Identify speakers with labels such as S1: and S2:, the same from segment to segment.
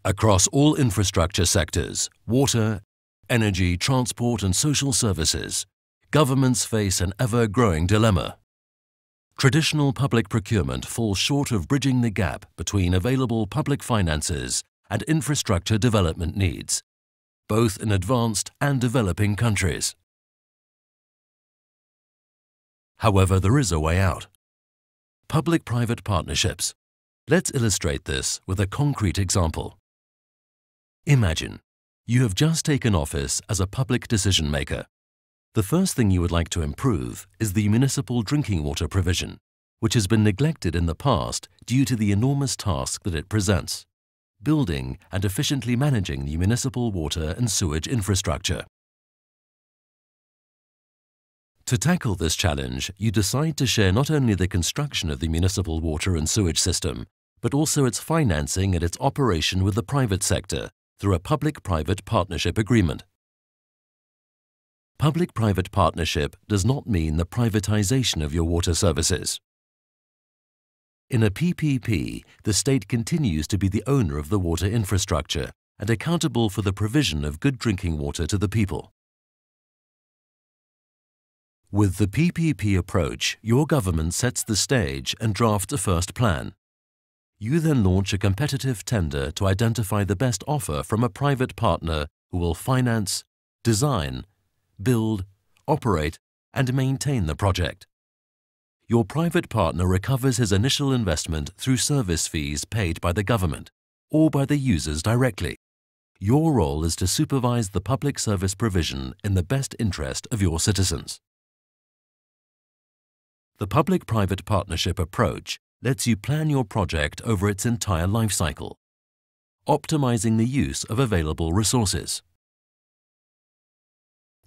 S1: Across all infrastructure sectors, water, energy, transport and social services, governments face an ever-growing dilemma. Traditional public procurement falls short of bridging the gap between available public finances and infrastructure development needs, both in advanced and developing countries. However, there is a way out. Public-private partnerships. Let's illustrate this with a concrete example. Imagine you have just taken office as a public decision maker. The first thing you would like to improve is the municipal drinking water provision, which has been neglected in the past due to the enormous task that it presents: building and efficiently managing the municipal water and sewage infrastructure. To tackle this challenge, you decide to share not only the construction of the municipal water and sewage system, but also its financing and its operation with the private sector through a public-private partnership agreement. Public-private partnership does not mean the privatization of your water services. In a PPP, the state continues to be the owner of the water infrastructure and accountable for the provision of good drinking water to the people. With the PPP approach, your government sets the stage and drafts a first plan. You then launch a competitive tender to identify the best offer from a private partner who will finance, design, build, operate, and maintain the project. Your private partner recovers his initial investment through service fees paid by the government or by the users directly. Your role is to supervise the public service provision in the best interest of your citizens. The public-private partnership approach lets you plan your project over its entire life cycle, optimizing the use of available resources.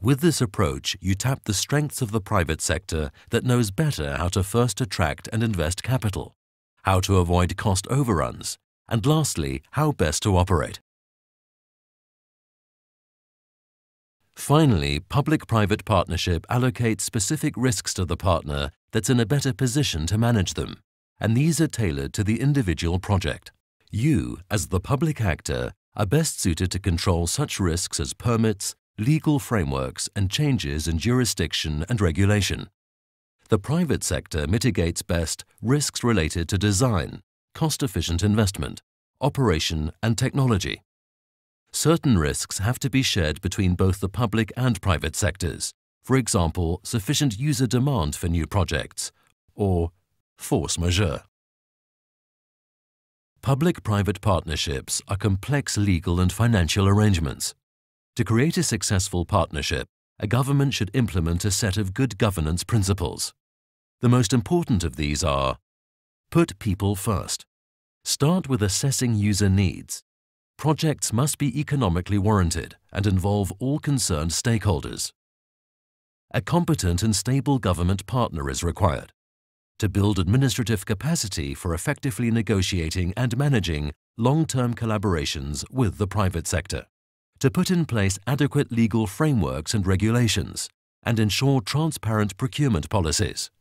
S1: With this approach, you tap the strengths of the private sector that knows better how to first attract and invest capital, how to avoid cost overruns, and lastly, how best to operate. Finally, public-private partnership allocates specific risks to the partner that's in a better position to manage them, and these are tailored to the individual project. You, as the public actor, are best suited to control such risks as permits, legal frameworks, and changes in jurisdiction and regulation. The private sector mitigates best risks related to design, cost-efficient investment, operation, and technology. Certain risks have to be shared between both the public and private sectors, for example, sufficient user demand for new projects, or force majeure. Public-private partnerships are complex legal and financial arrangements. To create a successful partnership, a government should implement a set of good governance principles. The most important of these are: put people first. Start with assessing user needs. Projects must be economically warranted and involve all concerned stakeholders. A competent and stable government partner is required to build administrative capacity for effectively negotiating and managing long-term collaborations with the private sector, to put in place adequate legal frameworks and regulations, and ensure transparent procurement policies.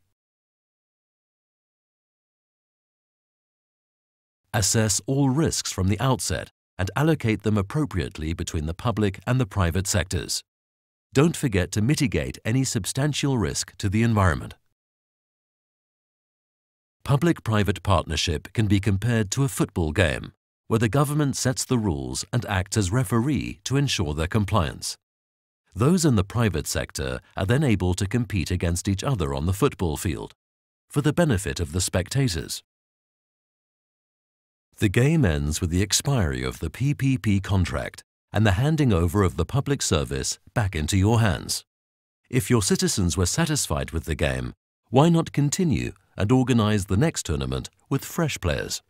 S1: Assess all risks from the outset and allocate them appropriately between the public and the private sectors. Don't forget to mitigate any substantial risk to the environment. Public-private partnership can be compared to a football game, where the government sets the rules and acts as referee to ensure their compliance. Those in the private sector are then able to compete against each other on the football field, for the benefit of the spectators. The game ends with the expiry of the PPP contract and the handing over of the public service back into your hands. If your citizens were satisfied with the game, why not continue and organize the next tournament with fresh players?